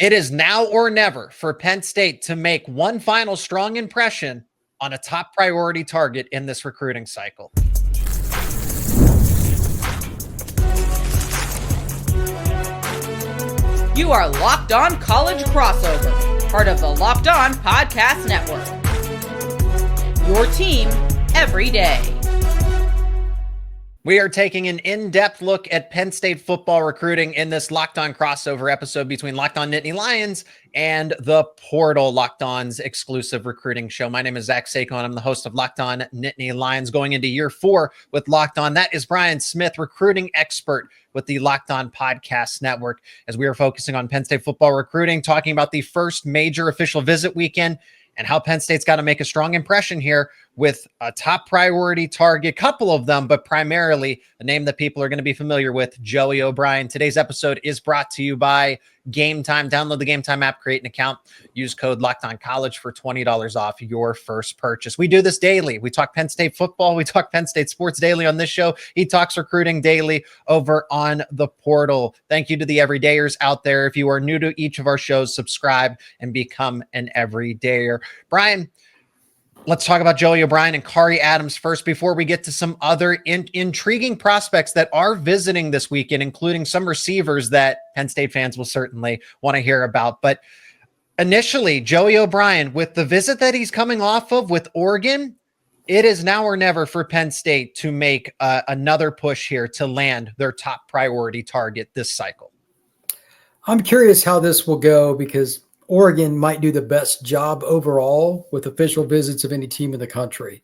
It is now or never for Penn State to make one final strong impression on a top priority target in this recruiting cycle. You are Locked On College Crossover, part of the Locked On Podcast Network. Your team every day. We are taking an in-depth look at Penn State football recruiting in this Locked On crossover episode between Locked On Nittany Lions and the Portal Locked On's exclusive recruiting show. My name is Seyko, and I'm the host of Locked On Nittany Lions, going into year 4 with Locked On. That is Brian Smith, recruiting expert with the Locked On Podcast Network, as we are focusing on Penn State football recruiting, talking about the first major official visit weekend and how Penn State's got to make a strong impression here with a top priority target, couple of them, but primarily a name that people are going to be familiar with, Joey O'Brien. Today's episode is brought to you by Game Time. Download the Game Time app, create an account, use code LOCKEDONCollege for $20 off your first purchase. We do this daily. We talk Penn State football. We talk Penn State sports daily on this show. He talks recruiting daily over on the Portal. Thank you to the everydayers out there. If you are new to each of our shows, subscribe and become an everydayer. Brian, let's talk about Joey O'Brien and Khari Adams first before we get to some other intriguing prospects that are visiting this weekend, including some receivers that Penn State fans will certainly want to hear about. But initially, Joey O'Brien, with the visit that he's coming off of with Oregon, it is now or never for Penn State to make another push here to land their top priority target this cycle. I'm curious how this will go because Oregon might do the best job overall with official visits of any team in the country.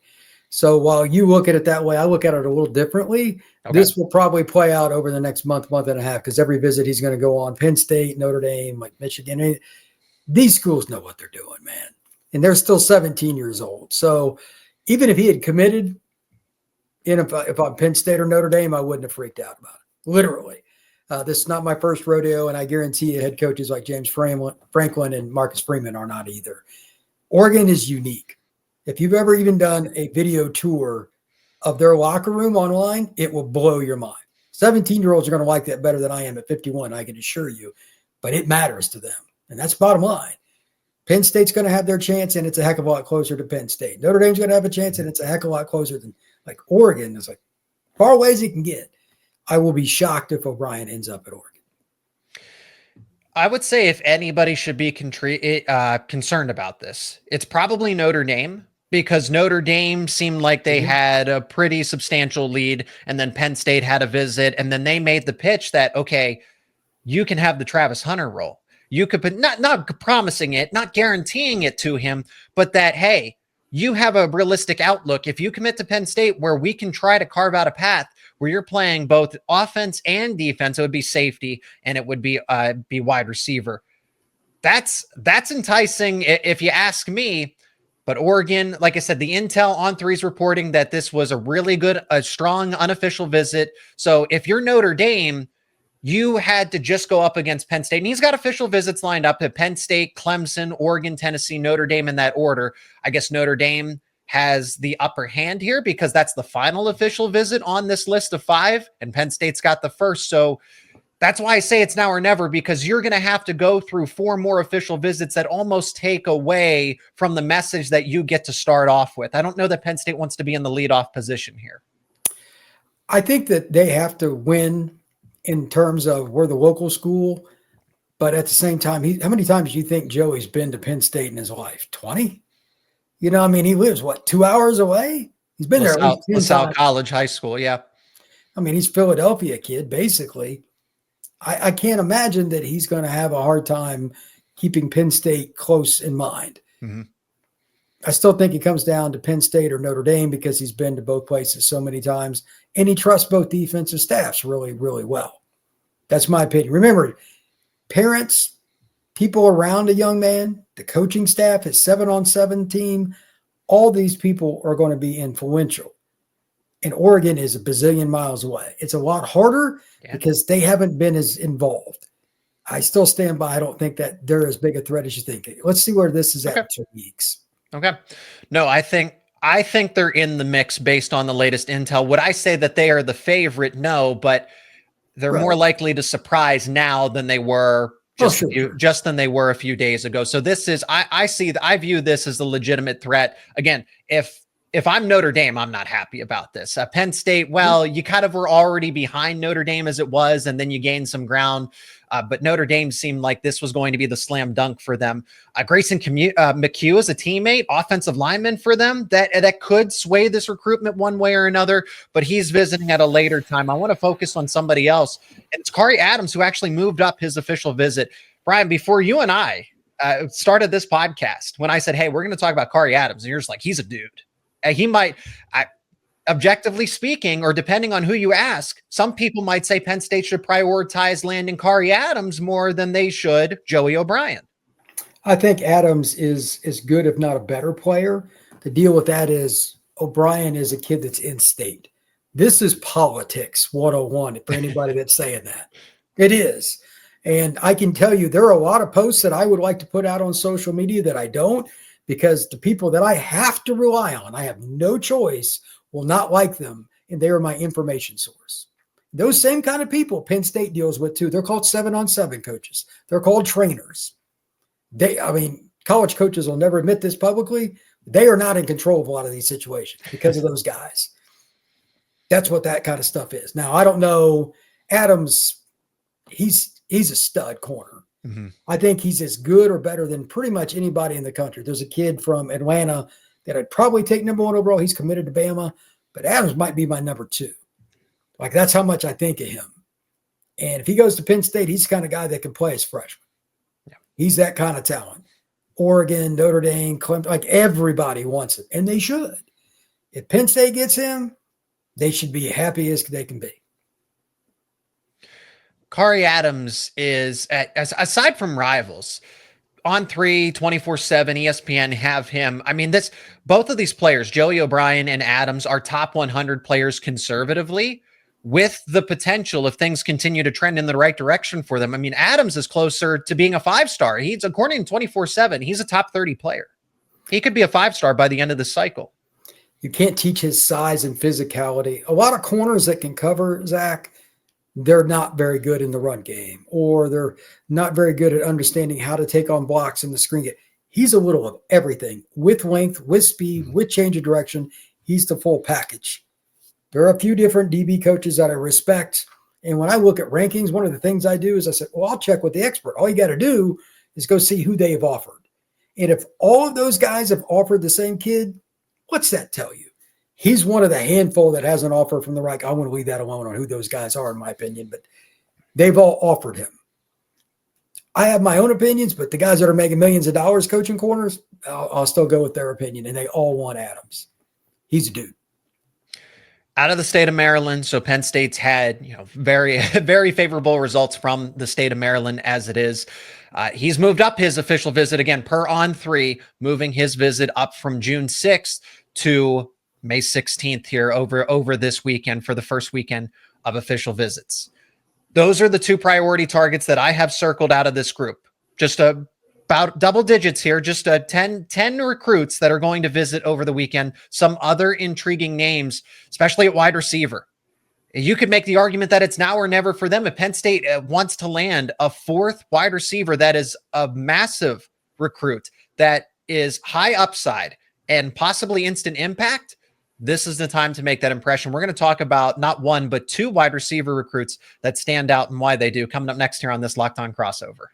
So while you look at it that way, I look at it a little differently. Okay. This will probably play out over the next month and a half, because every visit he's going to go on, Penn State, Notre Dame, like Michigan, these schools know what they're doing, man. And they're still 17 years old. So even if he had committed if I'm Penn State or Notre Dame, I wouldn't have freaked out about it, literally. This is not my first rodeo, and I guarantee you head coaches like James Franklin and Marcus Freeman are not either. Oregon is unique. If you've ever even done a video tour of their locker room online, it will blow your mind. 17-year-olds are going to like that better than I am at 51, I can assure you, but it matters to them, and that's bottom line. Penn State's going to have their chance, and it's a heck of a lot closer to Penn State. Notre Dame's going to have a chance, and it's a heck of a lot closer than like Oregon is like far away as you can get. I will be shocked if O'Brien ends up at Oregon. I would say if anybody should be concerned about this, it's probably Notre Dame, because Notre Dame seemed like they had a pretty substantial lead, and then Penn State had a visit, and then they made the pitch that, okay, you can have the Travis Hunter role. You could, but not promising it, not guaranteeing it to him, but that, hey, you have a realistic outlook. If you commit to Penn State, where we can try to carve out a path where you're playing both offense and defense, it would be safety and it would be wide receiver. That's enticing if you ask me. But Oregon, like I said, the intel on 3 is reporting that this was a really good, a strong unofficial visit. So if you're Notre Dame, you had to just go up against Penn State. And he's got official visits lined up at Penn State, Clemson, Oregon, Tennessee, Notre Dame in that order. I guess Notre Dame has the upper hand here because that's the final official visit on this list of 5, and Penn State's got the first. So that's why I say it's now or never, because you're going to have to go through 4 more official visits that almost take away from the message that you get to start off with. I don't know that Penn State wants to be in the leadoff position here. I think that they have to win in terms of we're the local school, but at the same time, how many times do you think Joey's been to Penn State in his life? 20? You know, I mean, he lives, 2 hours away? He's been there. LaSalle College, high school, yeah. I mean, he's a Philadelphia kid, basically. I can't imagine that he's going to have a hard time keeping Penn State close in mind. Mm-hmm. I still think it comes down to Penn State or Notre Dame because he's been to both places so many times, and he trusts both defensive staffs really, really well. That's my opinion. Remember, parents, people around a young man, the coaching staff, his 7-on-7 team, all these people are going to be influential. And Oregon is a bazillion miles away. It's a lot harder because they haven't been as involved. I still stand by. I don't think that they're as big a threat as you think. Let's see where this is at in 2 weeks. Okay. No, I think they're in the mix based on the latest intel. Would I say that they are the favorite? No, but they're more likely to surprise now than they were just than they were a few days ago. So this is, I view this as a legitimate threat. Again, if I'm Notre Dame, I'm not happy about this. Penn State, well, you kind of were already behind Notre Dame as it was, and then you gained some ground. But Notre Dame seemed like this was going to be the slam dunk for them. Grayson McHugh is a teammate, offensive lineman for them that could sway this recruitment one way or another, but he's visiting at a later time. I want to focus on somebody else. It's Khari Adams, who actually moved up his official visit. Brian, before you and I started this podcast, when I said, hey, we're going to talk about Khari Adams, and you're just like, he's a dude. He might, objectively speaking, or depending on who you ask, some people might say Penn State should prioritize landing Khari Adams more than they should Joey O'Brien. I think Adams is good, if not a better player. The deal with that is O'Brien is a kid that's in state. This is politics 101 for anybody that's saying that. It is. And I can tell you there are a lot of posts that I would like to put out on social media that I don't, because the people that I have to rely on, I have no choice, will not like them, and they are my information source. Those same kind of people Penn State deals with too. They're called 7-on-7 coaches. They're called trainers. College coaches will never admit this publicly. They are not in control of a lot of these situations because of those guys. That's what that kind of stuff is. Now, I don't know. Adams, he's a stud corner. Mm-hmm. I think he's as good or better than pretty much anybody in the country. There's a kid from Atlanta that I'd probably take number 1 overall. He's committed to Bama, but Adams might be my number 2. Like, that's how much I think of him. And if he goes to Penn State, he's the kind of guy that can play as freshman. Yeah. He's that kind of talent. Oregon, Notre Dame, Clemson, like everybody wants it, and they should. If Penn State gets him, they should be happy as they can be. Khari Adams is, aside from rivals, On 3, 24/7, ESPN have him. I mean, both of these players, Joey O'Brien and Adams, are top 100 players conservatively, with the potential, if things continue to trend in the right direction for them. I mean, Adams is closer to being a 5-star. He's, according to 24/7, he's a top 30 player. He could be a 5-star by the end of the cycle. You can't teach his size and physicality. A lot of corners that can cover, Zach, they're not very good in the run game, or they're not very good at understanding how to take on blocks in the screen game. He's a little of everything, with length, with speed, with change of direction. He's the full package. There are a few different DB coaches that I respect. And when I look at rankings, one of the things I do is I say, well, I'll check with the expert. All you got to do is go see who they have offered. And if all of those guys have offered the same kid, what's that tell you? He's one of the handful that has an offer from the right. I want to leave that alone on who those guys are, in my opinion, but they've all offered him. I have my own opinions, but the guys that are making millions of dollars coaching corners, I'll still go with their opinion, and they all want Adams. He's a dude. Out of the state of Maryland, so Penn State's had very, very favorable results from the state of Maryland as it is. He's moved up his official visit again per On 3, moving his visit up from June 6th to May 16th here over this weekend for the first weekend of official visits. Those are the 2 priority targets that I have circled out of this group. Just about double digits here, just 10 recruits that are going to visit over the weekend. Some other intriguing names, especially at wide receiver. You could make the argument that it's now or never for them. If Penn State wants to land a 4th wide receiver that is a massive recruit, that is high upside and possibly instant impact, this is the time to make that impression. We're going to talk about not 1, but 2 wide receiver recruits that stand out and why they do, coming up next here on this Locked On Crossover.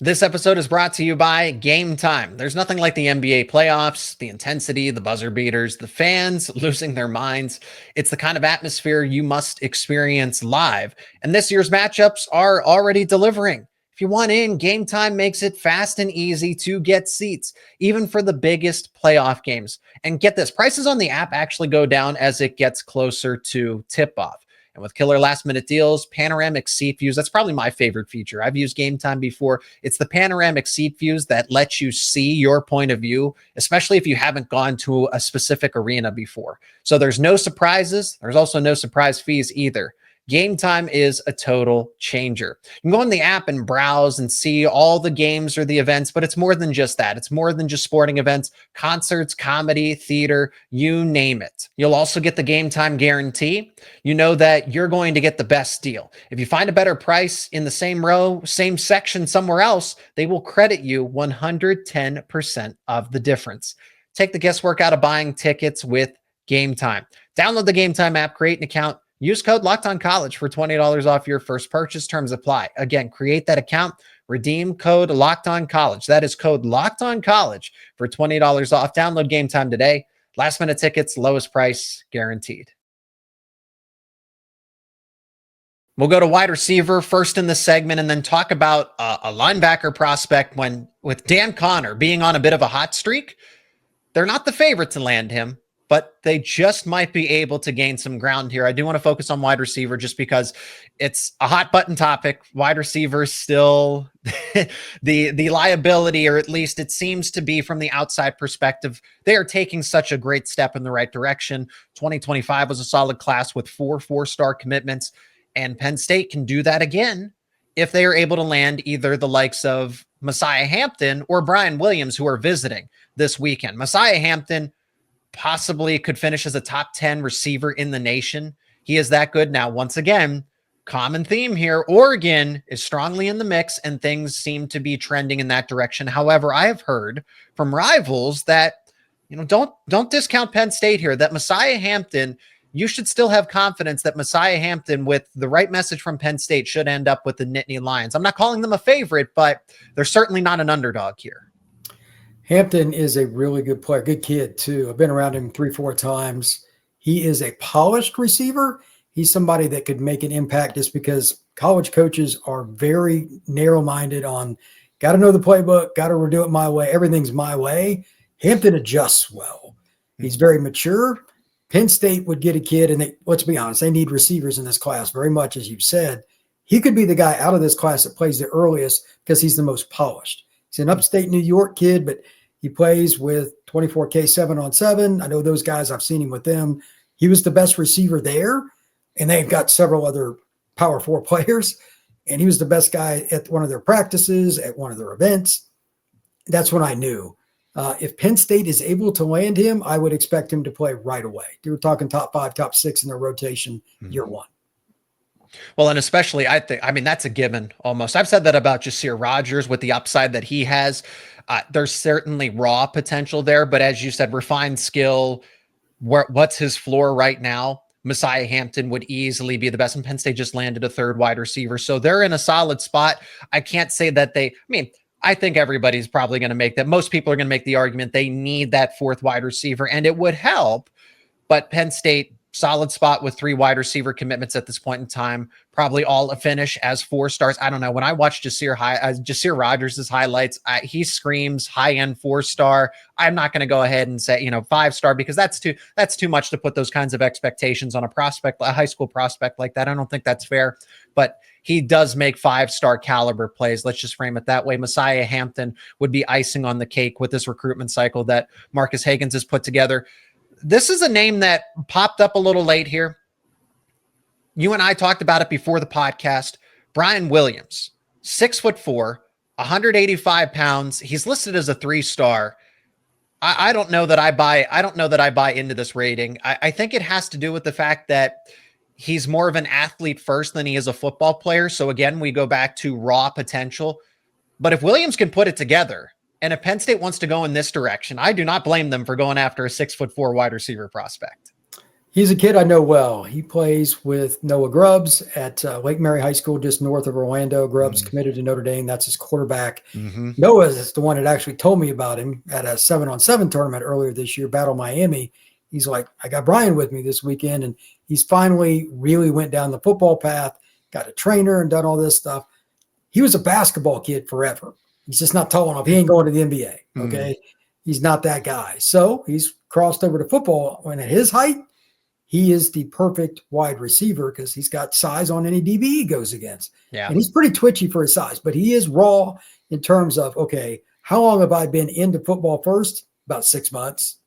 This episode is brought to you by Game Time. There's nothing like the NBA playoffs, the intensity, the buzzer beaters, the fans losing their minds. It's the kind of atmosphere you must experience live. And this year's matchups are already delivering. If you want in, Game Time makes it fast and easy to get seats, even for the biggest playoff games. And get this, prices on the app actually go down as it gets closer to tip-off. And with killer last-minute deals, panoramic seat views, that's probably my favorite feature. I've used Game Time before. It's the panoramic seat views that let you see your point of view, especially if you haven't gone to a specific arena before. So there's no surprises. There's also no surprise fees either. Game Time is a total changer. You can go on the app and browse and see all the games or the events, but it's more than just that. It's more than just sporting events, concerts, comedy, theater, you name it. You'll also get the Game Time guarantee. You know that you're going to get the best deal. If you find a better price in the same row, same section somewhere else, they will credit you 110% of the difference. Take the guesswork out of buying tickets with Game Time. Download the Game Time app, create an account, use code LOCKEDONCollege for $20 off your first purchase. Terms apply. Again, create that account, redeem code LOCKEDONCollege. That is code LOCKEDONCollege for $20 off. Download Game Time today. Last minute tickets, lowest price guaranteed. We'll go to wide receiver first in the segment and then talk about a linebacker prospect with Dan Connor being on a bit of a hot streak. They're not the favorite to land him, but they just might be able to gain some ground here. I do want to focus on wide receiver just because it's a hot button topic. Wide receiver is still the liability, or at least it seems to be from the outside perspective. They are taking such a great step in the right direction. 2025 was a solid class with 4 4-star commitments, and Penn State can do that again if they are able to land either the likes of Messiah Hampton or Brian Williams, who are visiting this weekend. Messiah Hampton possibly could finish as a top 10 receiver in the nation. He is that good. Now, once again, common theme here. Oregon is strongly in the mix and things seem to be trending in that direction. However, I have heard from rivals that, don't discount Penn State here, that Messiah Hampton, you should still have confidence that Messiah Hampton, with the right message from Penn State, should end up with the Nittany Lions. I'm not calling them a favorite, but they're certainly not an underdog here. Hampton is a really good player, good kid too. I've been around him 3-4 times. He is a polished receiver. He's somebody that could make an impact just because college coaches are very narrow-minded on, got to know the playbook, got to do it my way. Everything's my way. Hampton adjusts well. He's very mature. Penn State would get a kid, and let's be honest, they need receivers in this class very much, as you've said. He could be the guy out of this class that plays the earliest because he's the most polished. He's an upstate New York kid, but he plays with 24K 7-on-7. I know those guys. I've seen him with them. He was the best receiver there, and they've got several other Power 4 players, and he was the best guy at one of their practices, at one of their events. That's when I knew. If Penn State is able to land him, I would expect him to play right away. They were talking top 5, top 6 in their rotation year one. Well, and especially, that's a given almost. I've said that about Cincere Rogers with the upside that he has. There's certainly raw potential there, but as you said, refined skill, what's his floor right now? Messiah Hampton would easily be the best, and Penn State just landed a 3rd wide receiver. So they're in a solid spot. I can't say that I think everybody's probably going to make that. Most people are going to make the argument they need that 4th wide receiver, and it would help. But Penn State, solid spot with 3 wide receiver commitments at this point in time, probably all a finish as 4 stars. I don't know. When I watch Cincere Rogers' highlights, he screams high-end 4-star. I'm not going to go ahead and say, 5-star, because that's too much to put those kinds of expectations on a high school prospect like that. I don't think that's fair, but he does make 5-star caliber plays. Let's just frame it that way. Messiah Hampton would be icing on the cake with this recruitment cycle that Marcus Hagans has put together. This is a name that popped up a little late here. You and I talked about it before the podcast. Brian Williams, 6'4", 185 pounds. He's listed as a 3-star. I don't know that I buy into this rating. I think it has to do with the fact that he's more of an athlete first than he is a football player. So again, we go back to raw potential. But if Williams can put it together, and if Penn State wants to go in this direction, I do not blame them for going after a 6'4" wide receiver prospect. He's a kid I know well. He plays with Noah Grubbs at Lake Mary High School, just north of Orlando. Grubbs committed to Notre Dame. That's his quarterback. Noah is the one that actually told me about him at a 7-on-7 tournament earlier this year, Battle Miami. He's like, I got Brian with me this weekend, and he's finally really went down the football path, got a trainer and done all this stuff. He was a basketball kid forever. He's just not tall enough. He ain't going to the NBA, okay? He's not that guy. So he's crossed over to football. When at his height, he is the perfect wide receiver because he's got size on any DB he goes against. Yeah. And he's pretty twitchy for his size, but he is raw in terms of, okay, how long have I been into football first? About 6 months.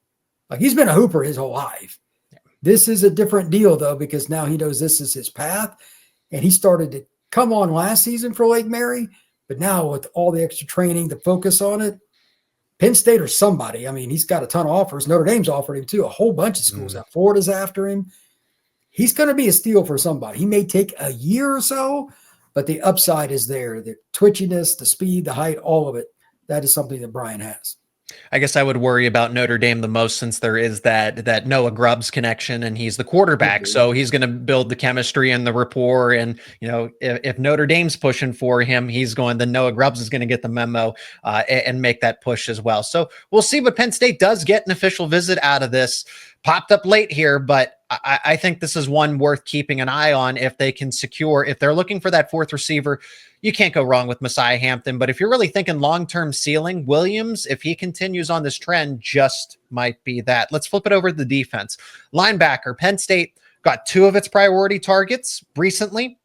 Like, he's been a hooper his whole life. This is a different deal, though, because now he knows this is his path, and he started to come on last season for Lake Mary, but now with all the extra training, the focus on it, Penn State or somebody. I mean, he's got a ton of offers. Notre Dame's offered him too. A whole bunch of schools out. Florida's after him. He's going to be a steal for somebody. He may take a year or so, but the upside is there. The twitchiness, the speed, the height, all of it. That is something that Brian has. I guess I would worry about Notre Dame the most since there is that Noah Grubbs connection and he's the quarterback. So he's going to build the chemistry and the rapport. And, if Notre Dame's pushing for him, then Noah Grubbs is going to get the memo and make that push as well. So we'll see what Penn State does get an official visit out of this. Popped up late here, but I think this is one worth keeping an eye on if they can secure, if they're looking for that fourth receiver. You can't go wrong with Messiah Hampton, but if you're really thinking long-term ceiling, Williams, if he continues on this trend, just might be that. Let's flip it over to the defense. Linebacker, Penn State got two of its priority targets recently,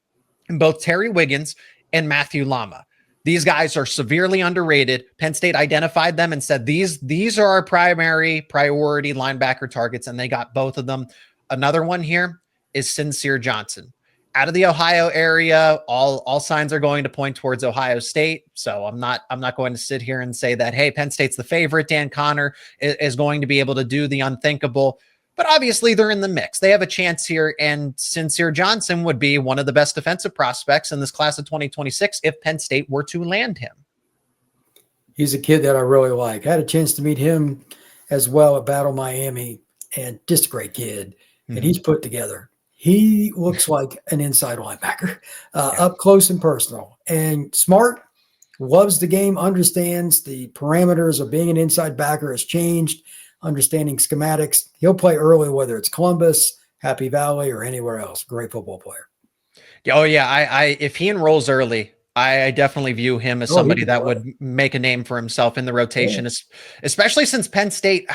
in both Terry Wiggins and Matthew Lama. These guys are severely underrated. Penn State identified them and said, these are our primary priority linebacker targets, and they got both of them. Another one here is Cincere Johnson. Out of the Ohio area, all signs are going to point towards Ohio State. So I'm not going to sit here and say that, hey, Penn State's the favorite. Dan Connor is going to be able to do the unthinkable. But obviously they're in the mix. They have a chance here, and Cincere Johnson would be one of the best defensive prospects in this class of 2026 if Penn State were to land him. He's a kid that I really like. I had a chance to meet him as well at Battle Miami, and just a great kid. And he's put together. He looks like an inside linebacker, up close and personal, and smart, loves the game, understands the parameters of being an inside backer has changed, understanding schematics. He'll play early, whether it's Columbus, Happy Valley, or anywhere else. Great football player. Oh, yeah. If he enrolls early, I definitely view him as somebody that would make a name for himself in the rotation, especially since Penn State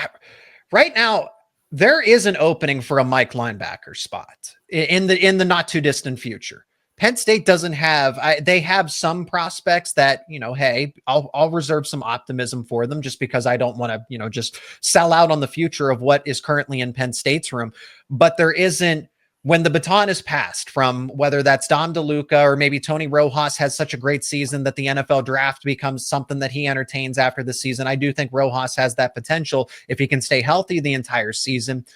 right now, there is an opening for a Mike linebacker spot in the not too distant future. Penn State doesn't have, they have some prospects that, hey, I'll reserve some optimism for them just because I don't want to, just sell out on the future of what is currently in Penn State's room. But there isn't, when the baton is passed from whether that's Dom DeLuca or maybe Tony Rojas has such a great season that the NFL draft becomes something that he entertains after the season. I do think Rojas has that potential if he can stay healthy the entire season.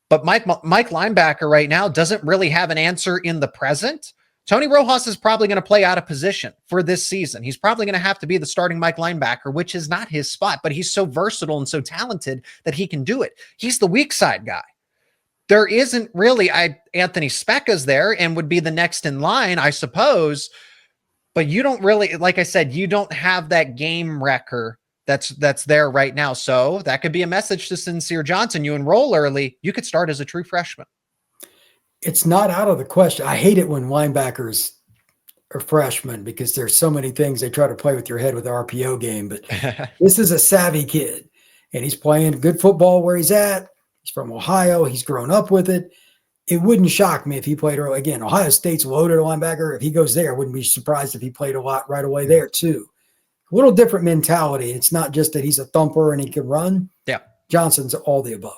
But Mike linebacker right now doesn't really have an answer in the present. Tony Rojas is probably going to play out of position for this season. He's probably going to have to be the starting Mike linebacker, which is not his spot, but he's so versatile and so talented that he can do it. He's the weak side guy. There isn't really, Anthony Specca's there and would be the next in line, I suppose, but you don't really, like I said, you don't have that game wrecker that's there right now. So that could be a message to Cincere Johnson. You enroll early, you could start as a true freshman. It's not out of the question. I hate it when linebackers are freshmen because there's so many things they try to play with your head with the RPO game, but this is a savvy kid and he's playing good football where he's at. He's from Ohio. He's grown up with it. It wouldn't shock me if he played early. Again, Ohio State's loaded a linebacker. If he goes there, I wouldn't be surprised if he played a lot right away there too. A little different mentality. It's not just that he's a thumper and he can run. Yeah. Johnson's all the above.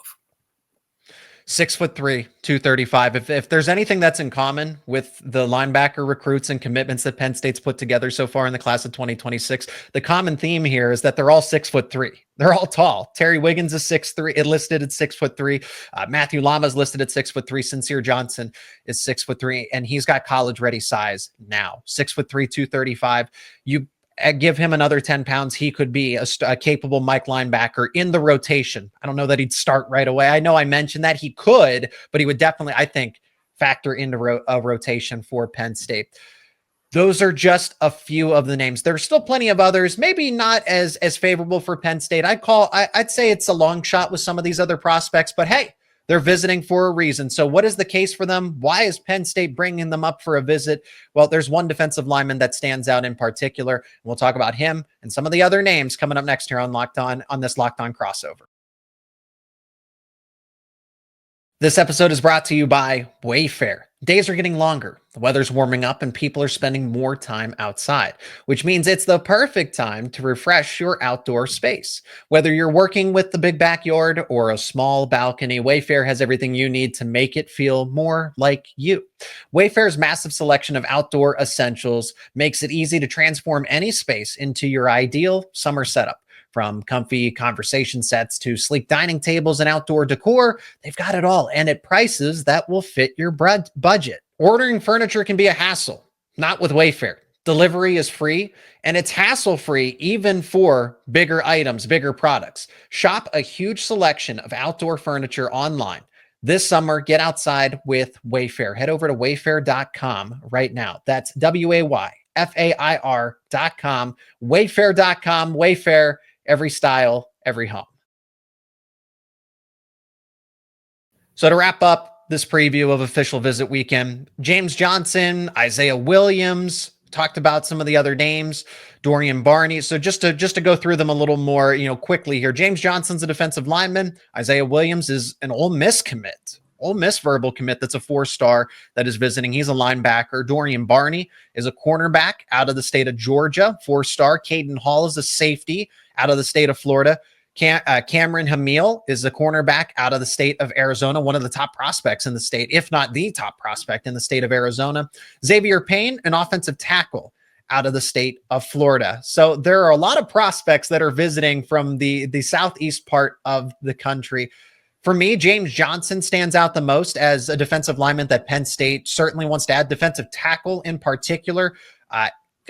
6'3", 235. If there's anything that's in common with the linebacker recruits and commitments that Penn State's put together so far in the class of 2026, the common theme here is that they're all 6'3". They're all tall. Terry Wiggins is 6'3", it listed at 6'3". Matthew Lama is listed at 6'3". Cincere Johnson is 6'3", and he's got college ready size now. 6'3", 235. You give him another 10 pounds, he could be a capable Mike linebacker in the rotation. I don't know that he'd start right away. I know I mentioned that he could, but he would definitely, I think, factor into a rotation for Penn State. Those are just a few of the names. There's still plenty of others, maybe not as favorable for Penn State. I'd say it's a long shot with some of these other prospects, but hey, they're visiting for a reason. So what is the case for them? Why is Penn State bringing them up for a visit? Well, there's one defensive lineman that stands out in particular. And we'll talk about him and some of the other names coming up next here on this Locked On crossover. This episode is brought to you by WayFair. Days are getting longer, the weather's warming up, and people are spending more time outside, which means it's the perfect time to refresh your outdoor space. Whether you're working with the big backyard or a small balcony, WayFair has everything you need to make it feel more like you. WayFair's massive selection of outdoor essentials makes it easy to transform any space into your ideal summer setup. From comfy conversation sets to sleek dining tables and outdoor decor, they've got it all, and at prices that will fit your budget. Ordering furniture can be a hassle, not with WayFair. Delivery is free, and it's hassle-free even for bigger items, bigger products. Shop a huge selection of outdoor furniture online. This summer, get outside with WayFair. Head over to wayfair.com right now. That's WayFair.com, wayfair.com, WayFair. Every style, every home. So to wrap up this preview of official visit weekend, James Johnson, Isaiah Williams, talked about some of the other names, Dorian, Barney. So just to go through them a little more, quickly here. James Johnson's a defensive lineman. Isaiah Williams is an Ole Miss commit. Ole Miss verbal commit that's a 4-star that is visiting. He's a linebacker. Dorian Barney is a cornerback out of the state of Georgia, 4-star. Caden Hall is a safety out of the state of Florida. Cameron Hamil is a cornerback out of the state of Arizona, one of the top prospects in the state, if not the top prospect in the state of Arizona. Xavier Payne, an offensive tackle out of the state of Florida. So there are a lot of prospects that are visiting from the southeast part of the country. For me, James Johnson stands out the most as a defensive lineman that Penn State certainly wants to add. Defensive tackle in particular.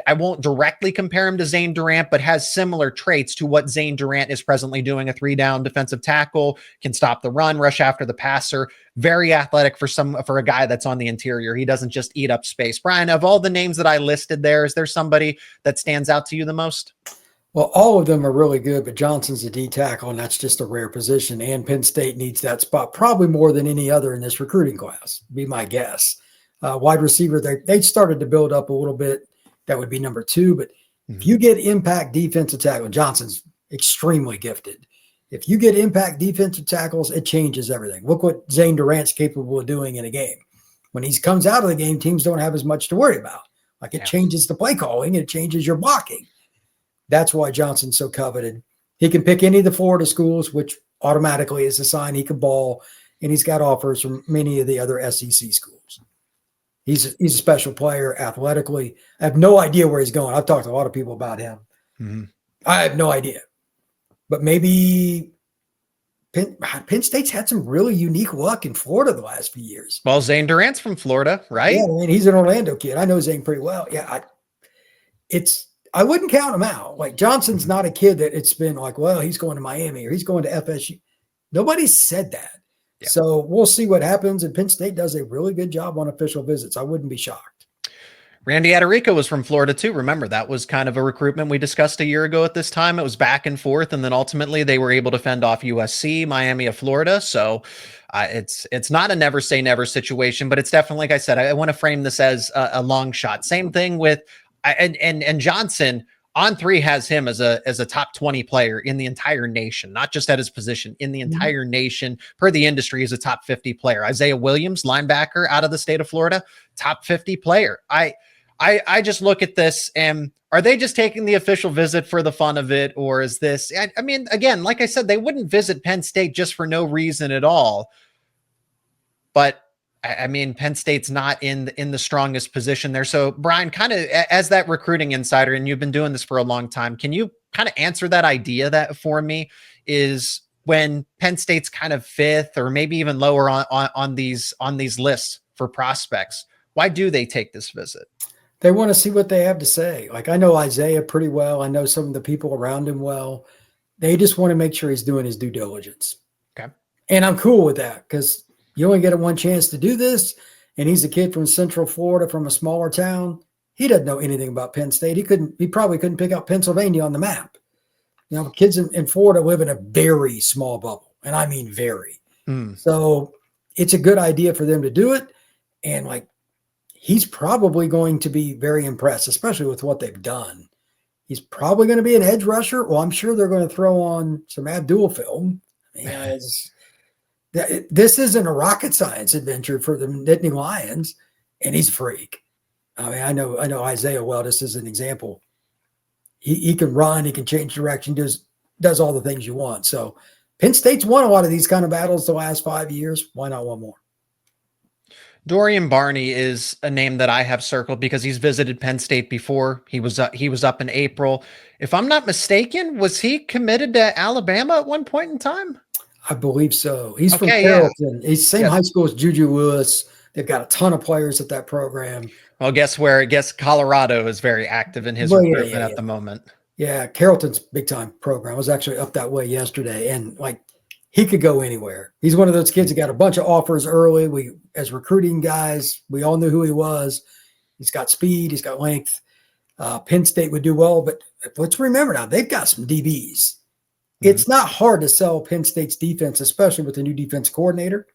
I won't directly compare him to Zane Durant, but has similar traits to what Zane Durant is presently doing. A 3-down defensive tackle, can stop the run, rush after the passer. Very athletic for a guy that's on the interior. He doesn't just eat up space. Brian, of all the names that I listed there, is there somebody that stands out to you the most? Well, all of them are really good, but Johnson's a D tackle, and that's just a rare position. And Penn State needs that spot probably more than any other in this recruiting class, be my guess. Wide receiver, they started to build up a little bit. That would be number 2. But if you get impact defensive tackle, Johnson's extremely gifted. If you get impact defensive tackles, it changes everything. Look what Zane Durant's capable of doing in a game. When he comes out of the game, teams don't have as much to worry about. Like it changes the play calling, it changes your blocking. That's why Johnson's so coveted. He can pick any of the Florida schools, which automatically is a sign he can ball, and he's got offers from many of the other SEC schools. He's a special player athletically. I have no idea where he's going. I've talked to a lot of people about him. Mm-hmm. I have no idea. But maybe Penn State's had some really unique luck in Florida the last few years. Well, Zane Durant's from Florida, right? Yeah, I mean, he's an Orlando kid. I know Zane pretty well. Yeah, I wouldn't count him out. Like Johnson's not a kid that it's been like, well, he's going to Miami or he's going to FSU. Nobody said that. Yeah. So we'll see what happens. And Penn State does a really good job on official visits. I wouldn't be shocked. Randy Adarico was from Florida too. Remember, that was kind of a recruitment we discussed a year ago at this time. It was back and forth. And then ultimately they were able to fend off USC, Miami of Florida. So it's not a never say never situation, but it's definitely, like I said, I want to frame this as a long shot. Same thing with, and Johnson On3 has him as a top 20 player in the entire nation, not just at his position, in the entire nation. Per the industry, is a top 50 player. Isaiah Williams, linebacker out of the state of Florida, top 50 player. I just look at this and are they just taking the official visit for the fun of it? Or is this, I mean, again, like I said, they wouldn't visit Penn State just for no reason at all. But I mean, Penn State's not in the strongest position there. So Brian, kind of as that recruiting insider, and you've been doing this for a long time, can you kind of answer that idea that for me is when Penn State's kind of 5th or maybe even lower on these lists for prospects, why do they take this visit? They want to see what they have to say. Like I know Isaiah pretty well. I know some of the people around him well. They just want to make sure he's doing his due diligence. Okay. And I'm cool with that because you only get one chance to do this, and he's a kid from Central Florida from a smaller town. He doesn't know anything about Penn State. He probably couldn't pick out Pennsylvania on the map. You know, kids in Florida live in a very small bubble, and I mean very. So it's a good idea for them to do it, and like he's probably going to be very impressed, especially with what they've done. He's probably going to be an edge rusher. Well, I'm sure they're going to throw on some Abdul film. This isn't a rocket science adventure for the Nittany Lions, and he's a freak. I mean, I know Isaiah well, just as an example. He can run, he can change direction, does all the things you want. So Penn State's won a lot of these kind of battles the last 5 years. Why not one more? Dorian Barney is a name that I have circled because he's visited Penn State before. He was up in April. If I'm not mistaken, was he committed to Alabama at one point in time? I believe so. He's from Carrollton. Yeah. He's same high school as Juju Lewis. They've got a ton of players at that program. Well, guess Colorado is very active in his recruitment at the moment. Yeah, Carrollton's big time program. I was actually up that way yesterday, and he could go anywhere. He's one of those kids that got a bunch of offers early. We, as recruiting guys, we all knew who he was. He's got speed. He's got length. Penn State would do well, but let's remember now, they've got some DBs. It's not hard to sell Penn State's defense, especially with the new defense coordinator.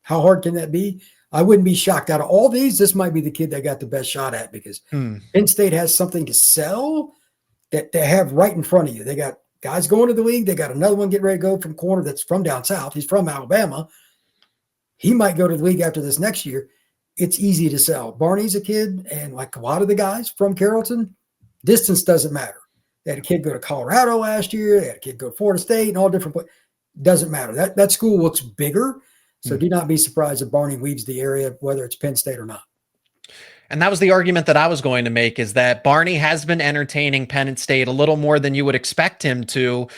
How hard can that be? I wouldn't be shocked. Out of all these, this might be the kid that got the best shot at, because Penn State has something to sell that they have right in front of you. They got guys going to the league. They got another one getting ready to go from corner that's from down south. He's from Alabama. He might go to the league after this next year. It's easy to sell. Barney's a kid, and like a lot of the guys from Carrollton, distance doesn't matter. They had a kid go to Colorado last year. They had a kid go to Florida State and all different places. Doesn't matter. That school looks bigger. So do not be surprised if Barney leaves the area, whether it's Penn State or not. And that was the argument that I was going to make, is that Barney has been entertaining Penn State a little more than you would expect him to.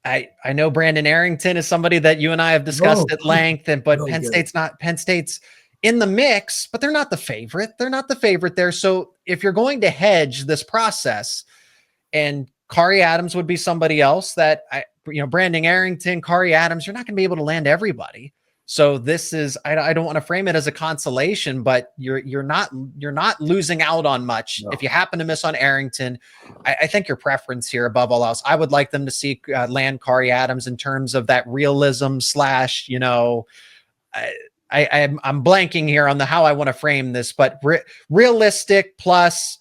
I know Brandon Arrington is somebody that you and I have discussed at length, but Penn State's in the mix, but they're not the favorite. They're not the favorite there. So if you're going to hedge this process, and Khari Adams would be somebody else that Brandon Arrington, Khari Adams, you're not going to be able to land everybody. So this is, I don't want to frame it as a consolation, but you're not losing out on much. No. If you happen to miss on Arrington, I think your preference here above all else, I would like them to see land Khari Adams in terms of that realism / I'm blanking here on how I want to frame this, but realistic plus,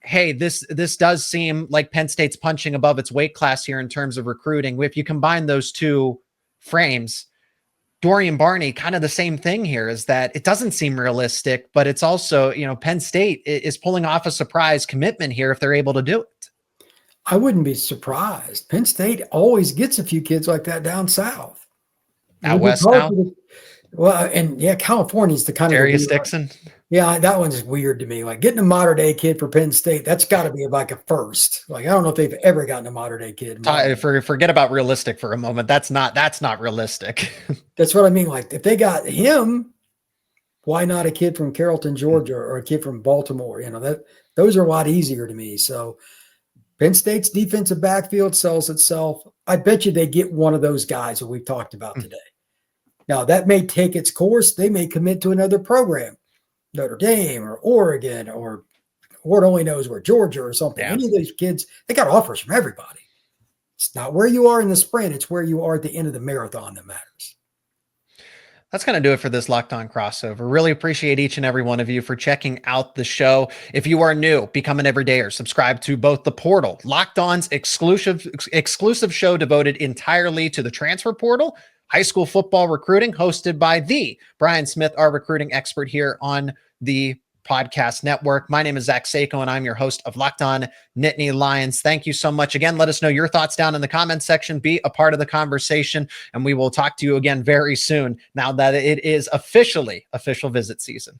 hey, this does seem like Penn State's punching above its weight class here in terms of recruiting. If you combine those two frames, Dorian Barney, kind of the same thing here, is that it doesn't seem realistic, but it's also, Penn State is pulling off a surprise commitment here if they're able to do it. I wouldn't be surprised. Penn State always gets a few kids like that down south. Out west now? Well, and yeah, California's the kind Darius Dixon. Yeah, that one's weird to me. Like getting a modern day kid for Penn State, that's got to be like a first. Like I don't know if they've ever gotten a modern day kid. Forget about realistic for a moment. That's not realistic. That's what I mean. Like if they got him, why not a kid from Carrollton, Georgia, or a kid from Baltimore? Those are a lot easier to me. So Penn State's defensive backfield sells itself. I bet you they get one of those guys that we've talked about today. Now that may take its course. They may commit to another program. Notre Dame or Oregon or Lord only knows where, Georgia or something. Yeah. Any of these kids, they got offers from everybody. It's not where you are in the sprint. It's where you are at the end of the marathon that matters. That's going to do it for this Locked On Crossover. Really appreciate each and every one of you for checking out the show. If you are new, become an everydayer. Subscribe to both the portal, Locked On's exclusive show devoted entirely to the transfer portal, high school football recruiting, hosted by the Brian Smith, our recruiting expert here on the podcast network. My name is Zach Seyko, and I'm your host of Locked On Nittany Lions. Thank you so much. Again, let us know your thoughts down in the comments section. Be a part of the conversation, and we will talk to you again very soon now that it is official visit season.